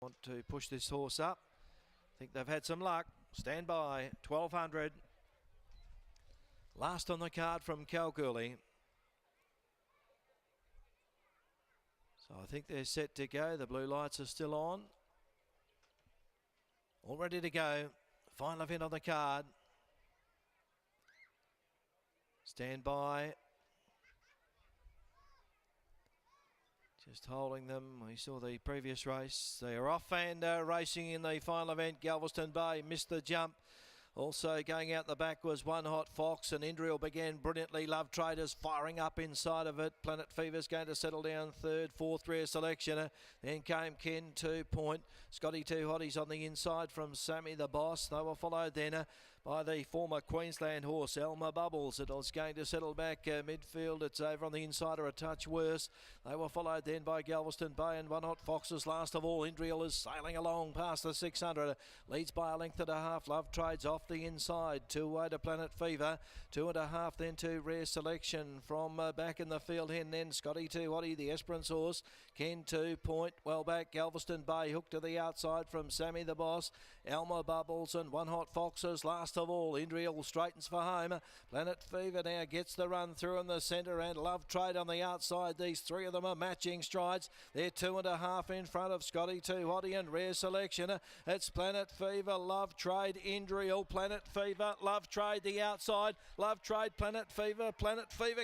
Want to push this horse up. Think they've had some luck. Stand by, 1200. Last on the card from Kal20190330. So I think they're set to go. The blue lights are still on. All ready to go. Final event on the card. Stand by. Just holding them. We saw the previous race. They are off and racing in the final event. Galveston Bay missed the jump. Also going out the back was One Hot Fox, and Indriel began brilliantly. Love Traders firing up inside of it. Planet Fever's going to settle down third, fourth rare selection. Then came Ken 2 Point. Scotty 2 Hotties on the inside from Sammy the Boss. They were followed then by the former Queensland horse Elmer Bubbles. It was going to settle back midfield. It's over on the insider a touch worse. They were followed then by Galveston Bay and One Hot Foxes. Last of all, Indriel is sailing along past the 600. Leads by a length and a half. Love Trades off the inside, 2 away to Planet Fever, 2.5 then to Rare Selection from back in the field hen. Then Scotty 2 Hottie, the Esperance horse, Ken 2 Point, well back Galveston Bay, hooked to the outside from Sammy the Boss, Elmer Bubbles and One Hot Foxes. Last of all, Indriel straightens for home. Planet Fever now gets the run through in the centre, and Love Trade on the outside. These three of them are matching strides. They're 2.5 in front of Scotty 2 Hottie and Rare Selection. It's Planet Fever, Love Trade, Indriel, Planet Fever, Love Trade the outside, Love Trade, Planet Fever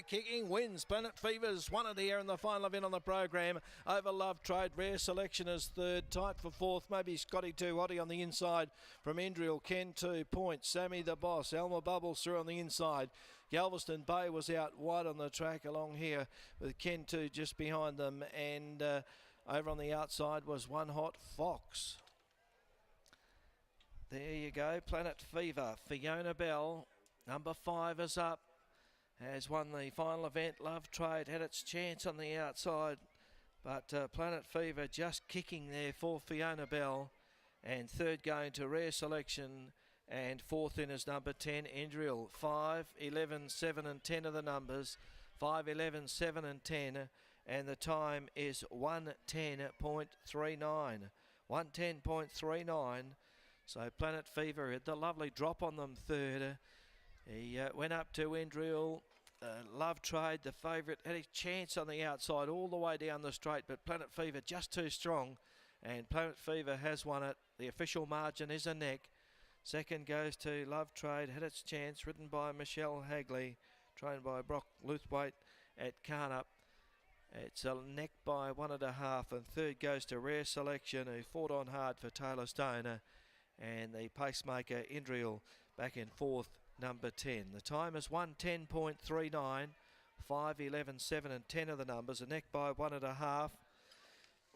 kicking wins. Planet Fever's won it here in the final event on the program over Love Trade. Rare Selection is third, tight for fourth, maybe Scotty 2 Hottie on the inside from Indriel, Ken 2 Point, Sammy the Boss, Elmer Bubbles through on the inside. Galveston Bay was out wide on the track along here with Ken 2 just behind them, and over on the outside was One Hot Fox. There you go, Planet Fever. Fiona Bell, number 5 is up, has won the final event. Love Trade had its chance on the outside, but Planet Fever just kicking there for Fiona Bell. And third going to Rare Selection, and fourth in is number 10, Indriel. 5, 11, 7 and 10 are the numbers. 5, 11, 7 and 10, and the time is 1:10.39. 1:10.39. So Planet Fever had the lovely drop on them third. He went up to Indriel. Love Trade, the favourite, had a chance on the outside all the way down the straight, but Planet Fever just too strong, and Planet Fever has won it. The official margin is a neck. Second goes to Love Trade, had its chance, ridden by Michelle Hagley, trained by Brock Luthwaite at Carnup. It's a neck by 1.5, and third goes to Rare Selection, who fought on hard for Taylor Stoner. And the pacemaker Indriel back in fourth, number 10. The time is 1:10.39. 5, 11, 7 and 10 are the numbers. A neck by 1.5.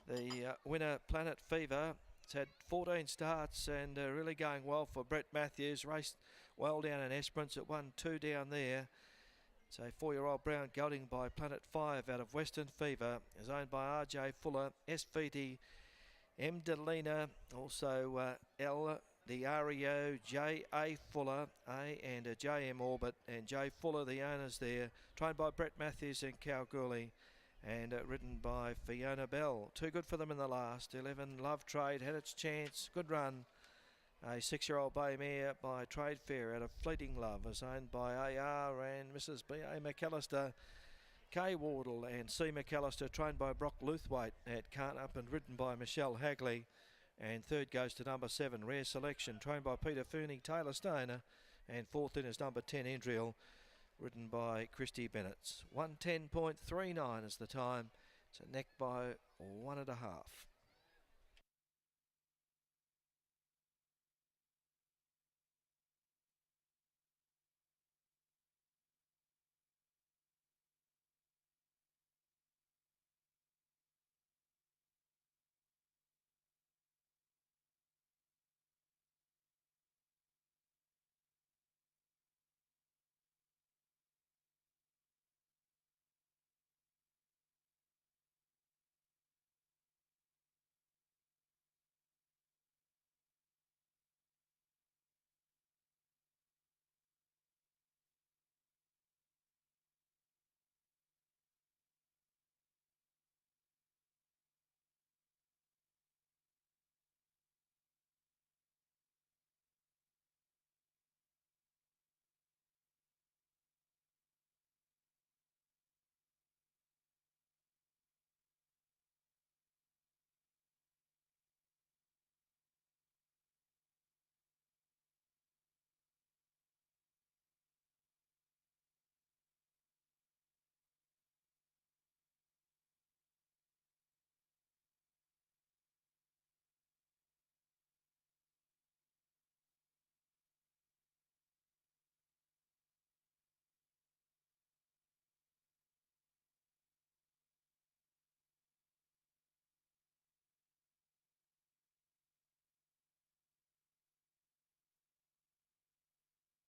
The winner, Planet Fever, it's had 14 starts and really going well for Brett Matthews. Raced well down in Esperance. It won 2 down there. It's a 4-year-old brown gelding by Planet 5 out of Western Fever. Is owned by RJ Fuller, SVT, M. Delina, also L. Diario, J.A. Fuller, A and J.M. Orbit, and J. Fuller, the owners there, trained by Brett Matthews and Kal20190330, and ridden by Fiona Bell. Too good for them in the last. 11, Love Trade, had its chance, good run. A 6-year-old bay mare by Trade Fair out of Fleeting Love is owned by A.R. and Mrs. B.A. McAllister. K. Wardle and C. McAllister, trained by Brock Luthwaite at Carnup and ridden by Michelle Hagley. And third goes to number 7, Rare Selection, trained by Peter Fooney, Taylor Stoner. And fourth in is number 10, Indriel, ridden by Christy Bennett. 1:10.39 is the time. It's a neck by 1.5.